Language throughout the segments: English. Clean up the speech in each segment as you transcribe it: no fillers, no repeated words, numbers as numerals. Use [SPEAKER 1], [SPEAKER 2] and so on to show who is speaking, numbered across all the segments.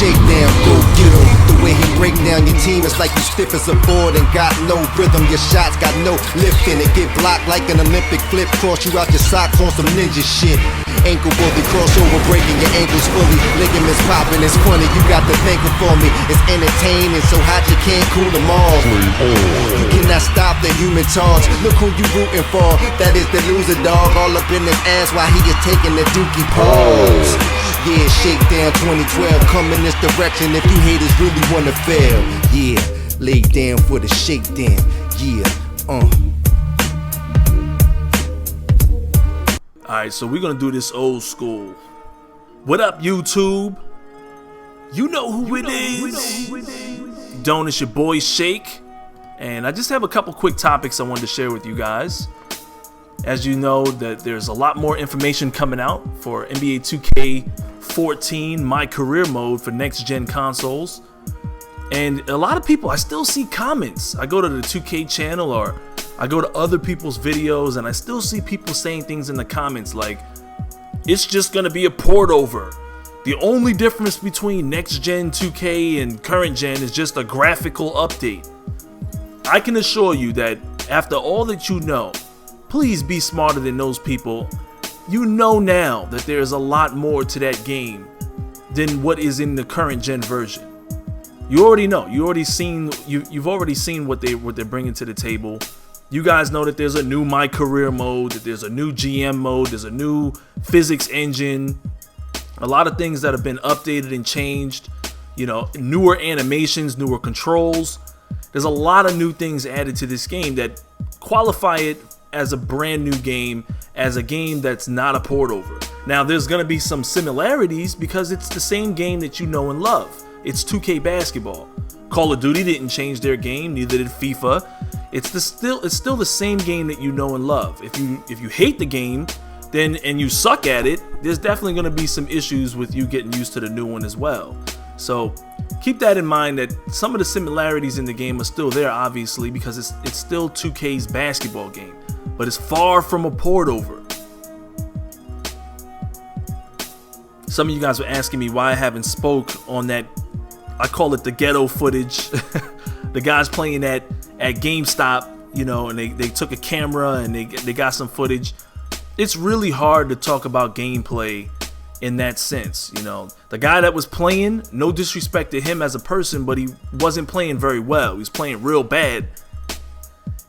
[SPEAKER 1] shakedown, go get 'em. The way he break down your team, it's like you stiff as a board and got no rhythm. Your shots got no lift in it. Get blocked like an Olympic flip, cross you out your socks on some ninja shit. Ankle bully, crossover, breaking your ankles fully. Ligaments popping, it's funny, you got to thank him for me. It's entertaining, so hot you can't cool them all. You cannot stop the human torch. Look who you rooting for, that is the loser dog. All up in his ass while he is taking the dookie pause. Yeah, Shakedown 2012, come in this direction if you haters really wanna fail. Yeah, lay down for the shakedown. Yeah,
[SPEAKER 2] Alright, so we're gonna do this old school. What up, YouTube? You know who it is. Don't, it's your boy Shake. And I just have a couple quick topics I wanted to share with you guys. As you know, that there's a lot more information coming out for NBA 2K14 MyCareer mode for next gen consoles. And a lot of people, I still see comments. I go to the 2K channel or I go to other people's videos and I still see people saying things in the comments like, it's just gonna be a port over. The only difference between next gen 2K and current gen is just a graphical update. I can assure you that after all that you know, please be smarter than those people. You know now that there's a lot more to that game than what is in the current gen version. You already know. You've already seen what they're bringing to the table. You guys know that there's a new MyCareer mode, that there's a new GM mode, there's a new physics engine, a lot of things that have been updated and changed. You know, newer animations, newer controls. There's a lot of new things added to this game that qualify it as a brand new game, as a game that's not a port over. Now, there's gonna be some similarities because it's the same game that you know and love. It's 2K basketball. Call of Duty didn't change their game, neither did FIFA. It's still the same game that you know and love. If you hate the game, and you suck at it, there's definitely gonna be some issues with you getting used to the new one as well. So keep that in mind, that some of the similarities in the game are still there, obviously, because it's still 2K's basketball game, but it's far from a port over. Some of you guys were asking me why I haven't spoke on that, I call it the ghetto footage. The guys playing at GameStop, you know, and they took a camera and they got some footage. It's really hard to talk about gameplay in that sense, you know. The guy that was playing, no disrespect to him as a person, but he wasn't playing very well. He was playing real bad.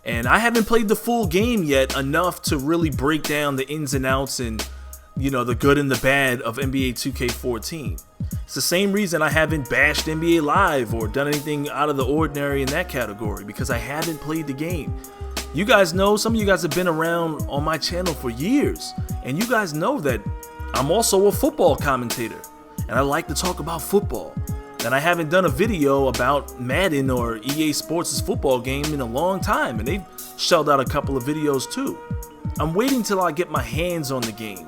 [SPEAKER 2] And I haven't played the full game yet enough to really break down the ins and outs and, you know, the good and the bad of NBA 2K14. It's the same reason I haven't bashed NBA Live or done anything out of the ordinary in that category, because I haven't played the game. You guys know, some of you guys have been around on my channel for years, and you guys know that I'm also a football commentator, and I like to talk about football. And I haven't done a video about Madden or EA Sports' football game in a long time, and they've shelled out a couple of videos too. I'm waiting till I get my hands on the game,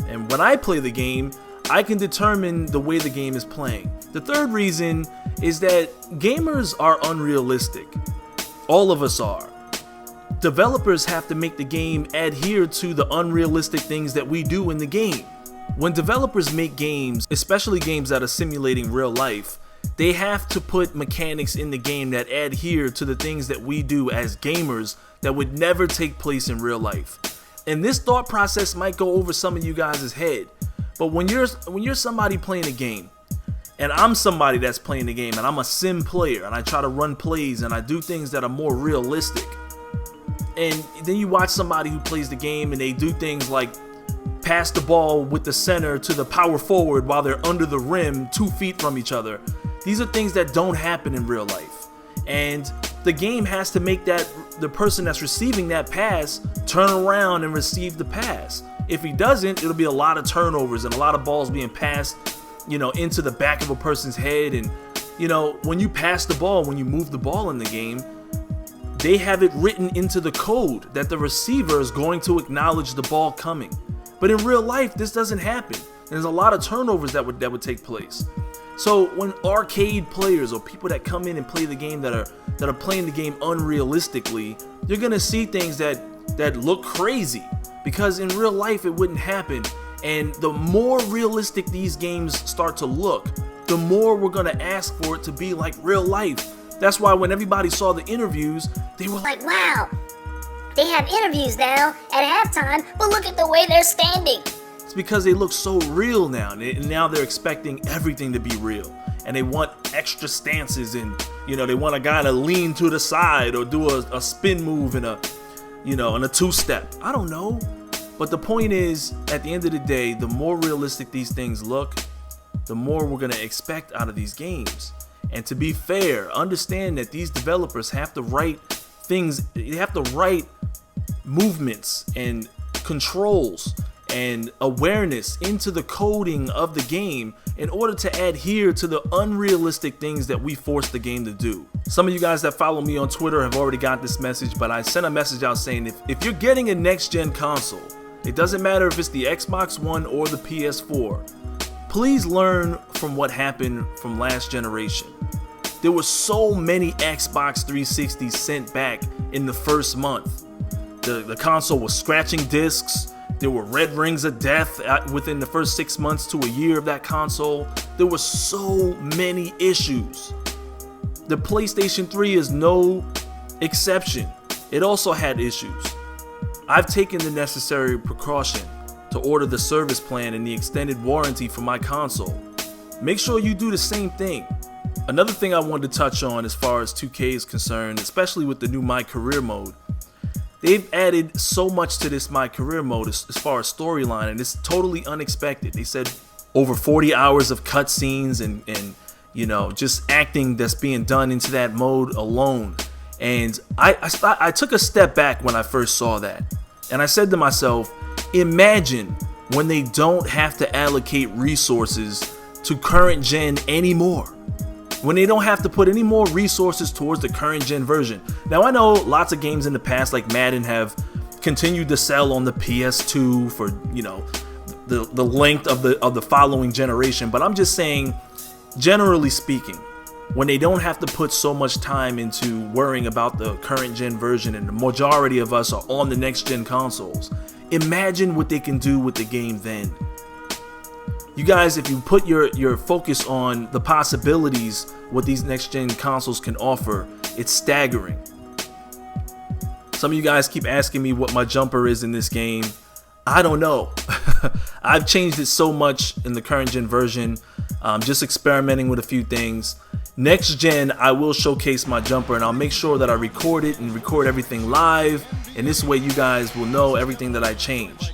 [SPEAKER 2] and when I play the game, I can determine the way the game is playing. The third reason is that gamers are unrealistic. All of us are. Developers have to make the game adhere to the unrealistic things that we do in the game. When developers make games, especially games that are simulating real life, they have to put mechanics in the game that adhere to the things that we do as gamers that would never take place in real life. And this thought process might go over some of you guys' head, but when you're somebody playing a game, and I'm somebody that's playing the game, and I'm a sim player, and I try to run plays, and I do things that are more realistic, and then you watch somebody who plays the game and they do things like pass the ball with the center to the power forward while they're under the rim 2 feet from each other. These are things that don't happen in real life. And the game has to make that the person that's receiving that pass turn around and receive the pass. If he doesn't, it'll be a lot of turnovers and a lot of balls being passed, you know, into the back of a person's head. And, you know, when you pass the ball, when you move the ball in the game, they have it written into the code that the receiver is going to acknowledge the ball coming. But in real life, this doesn't happen. There's a lot of turnovers that would take place. So when arcade players or people that come in and play the game that are playing the game unrealistically, you're gonna see things that look crazy, because in real life it wouldn't happen. And the more realistic these games start to look, the more we're gonna ask for it to be like real life. That's why when everybody saw the interviews, they were
[SPEAKER 3] like, wow, they have interviews now at halftime, but look at the way they're standing.
[SPEAKER 2] It's because they look so real now, and now they're expecting everything to be real. And they want extra stances, and they want a guy to lean to the side or do a spin move in a two-step. I don't know. But the point is, at the end of the day, the more realistic these things look, the more we're going to expect out of these games. And to be fair, understand that these developers have to write things, they have to write movements and controls and awareness into the coding of the game in order to adhere to the unrealistic things that we force the game to do. Some of you guys that follow me on Twitter have already got this message, but I sent a message out saying if you're getting a next-gen console, it doesn't matter if it's the Xbox One or the PS4, please learn from what happened from last generation. There were so many Xbox 360s sent back in the first month. The console was scratching discs. There were red rings of death within the first 6 months to a year of that console. There were so many issues. The PlayStation 3 is no exception. It also had issues. I've taken the necessary precaution to order the service plan and the extended warranty for my console. Make sure you do the same thing. Another thing I wanted to touch on as far as 2K is concerned, especially with the new MyCareer mode, they've added so much to this MyCareer mode as far as storyline, and it's totally unexpected. They said over 40 hours of cutscenes and just acting that's being done into that mode alone. And I took a step back when I first saw that, and I said to myself, imagine when they don't have to allocate resources to current gen anymore. When they don't have to put any more resources towards the current gen version. Now I know lots of games in the past like Madden have continued to sell on the PS2 for the length of the following generation, but I'm just saying, generally speaking, when they don't have to put so much time into worrying about the current gen version and the majority of us are on the next gen consoles, imagine what they can do with the game then. You guys, if you put your focus on the possibilities what these next gen consoles can offer, it's staggering. Some of you guys keep asking me what my jumper is in this game. I don't know. I've changed it so much in the current gen version. Just experimenting with a few things. Next gen, I will showcase my jumper, and I'll make sure that I record it and record everything live, and this way you guys will know everything that I change.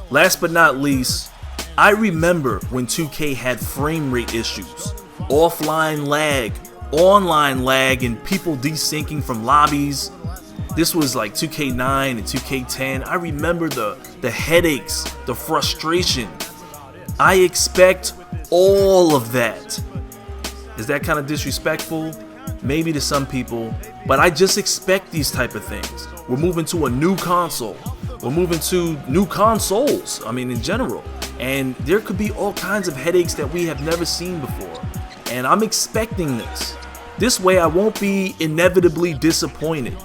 [SPEAKER 2] Last but not least, I remember when 2K had frame rate issues, offline lag, online lag, and people desyncing from lobbies. This was like 2K9 and 2K10. I remember the headaches, the frustration. I expect all of that. Is that kind of disrespectful? Maybe to some people, but I just expect these type of things. We're moving to a new console. We're moving to new consoles, in general. And there could be all kinds of headaches that we have never seen before. And I'm expecting this. This way I won't be inevitably disappointed.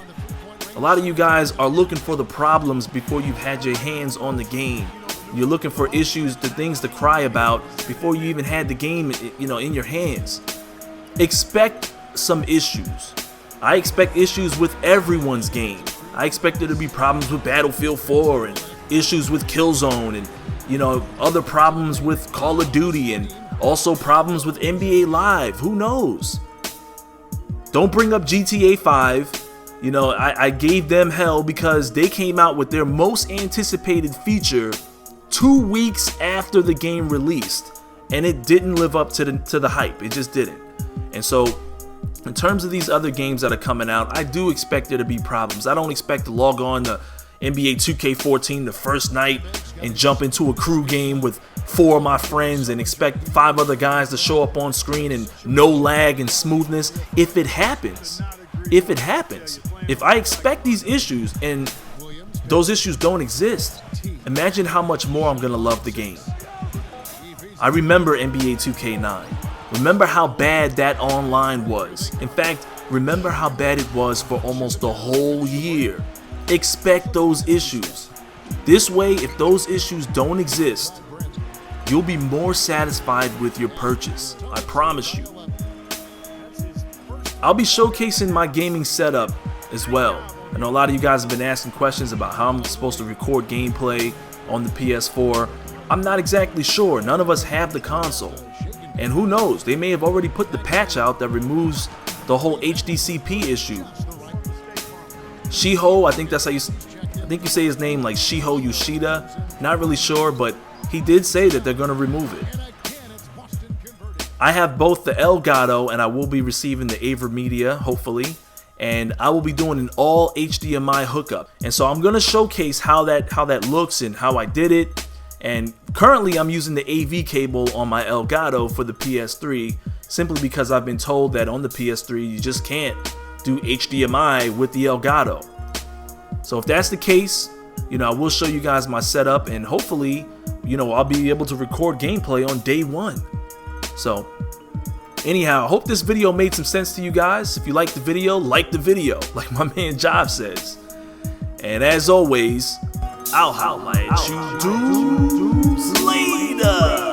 [SPEAKER 2] A lot of you guys are looking for the problems before you've had your hands on the game. You're looking for issues, the things to cry about before you even had the game, in your hands. Expect some issues. I expect issues with everyone's game. I expect there to be problems with Battlefield 4 and issues with Killzone and other problems with Call of Duty and also problems with NBA Live. Who knows? Don't bring up GTA 5. I gave them hell because they came out with their most anticipated feature 2 weeks after the game released, and it didn't live up to the hype. It just didn't. And so in terms of these other games that are coming out, I do expect there to be problems. I don't expect to log on to NBA 2K14 the first night and jump into a crew game with 4 of my friends and expect 5 other guys to show up on screen and no lag and smoothness. If it happens, if I expect these issues and those issues don't exist, imagine how much more I'm gonna love the game. I remember NBA 2K9. Remember how bad that online was. In fact, remember how bad it was for almost the whole year. Expect those issues. This way, if those issues don't exist, you'll be more satisfied with your purchase. I promise you. I'll be showcasing my gaming setup as well. I know a lot of you guys have been asking questions about how I'm supposed to record gameplay on the PS4. I'm not exactly sure. None of us have the console. And who knows, they may have already put the patch out that removes the whole HDCP issue. Shiho, I think you say his name like Shiho Yoshida. Not really sure, but he did say that they're gonna remove it. I have both the Elgato and I will be receiving the AverMedia, hopefully. And I will be doing an all HDMI hookup. And so I'm gonna showcase how that looks and how I did it. And currently I'm using the AV cable on my Elgato for the PS3 simply because I've been told that on the PS3 you just can't do HDMI with the Elgato. So if that's the case, I will show you guys my setup and hopefully, I'll be able to record gameplay on day one. So anyhow, I hope this video made some sense to you guys. If you liked the video, like the video, like my man Job says. And as always, I'll holla at you dudes later.